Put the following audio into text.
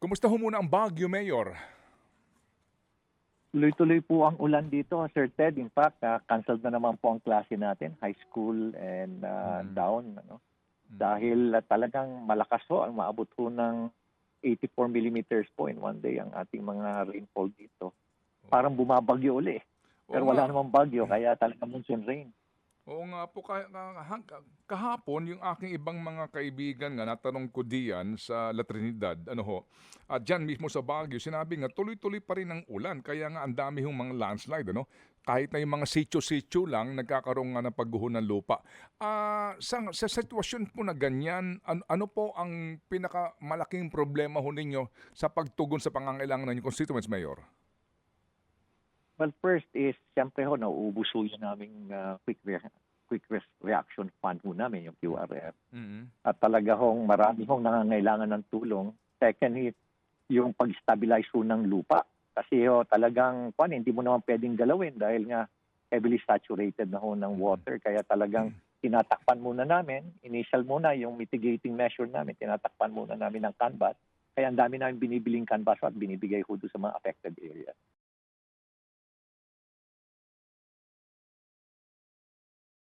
Kumusta ho muna ang Baguio, Mayor? Tuloy-tuloy po ang ulan dito, Sir Ted. In fact, canceled na naman po ang klase natin, high school and Mm, down. Ano? mm. Dahil talagang malakas ho, ang maabot ho ng 84 millimeters po in one day ang ating mga rainfall dito. Oo. Parang bumabagyo uli. Oo Pero nga. wala namang bagyo, kaya talagang monsoon rain. Oo nga po, kahapon yung aking ibang mga kaibigan nga natanong ko diyan sa La Trinidad, ano ho, at diyan mismo sa Baguio, sinabi nga tuloy-tuloy pa rin ang ulan kaya nga ang dami hong mga landslide, ano? Kahit na yung mga sitio-sitio lang nagkakaroon nga ng pagguho ng lupa. Sa sitwasyon po na ganyan, ano po ang pinakamalaking problema ho ninyo sa pagtugon sa pangangailangan ng inyong constituents, Mayor? Well, first is, siyempre ho, nauubos ho yun naming reaction fund ho namin, yung QRF. Mm. At talaga hong marami hong nangangailangan ng tulong. Second is yung pag-stabilize ho ng lupa. Kasi ho, talagang hindi mo naman pwedeng galawin dahil nga heavily saturated na ho ng Mm. water. Kaya talagang tinatakpan muna namin, initial muna yung mitigating measure namin, tinatakpan muna namin ng canvas. Kaya ang dami namin binibiling canvas at binibigay ho doon sa mga affected area.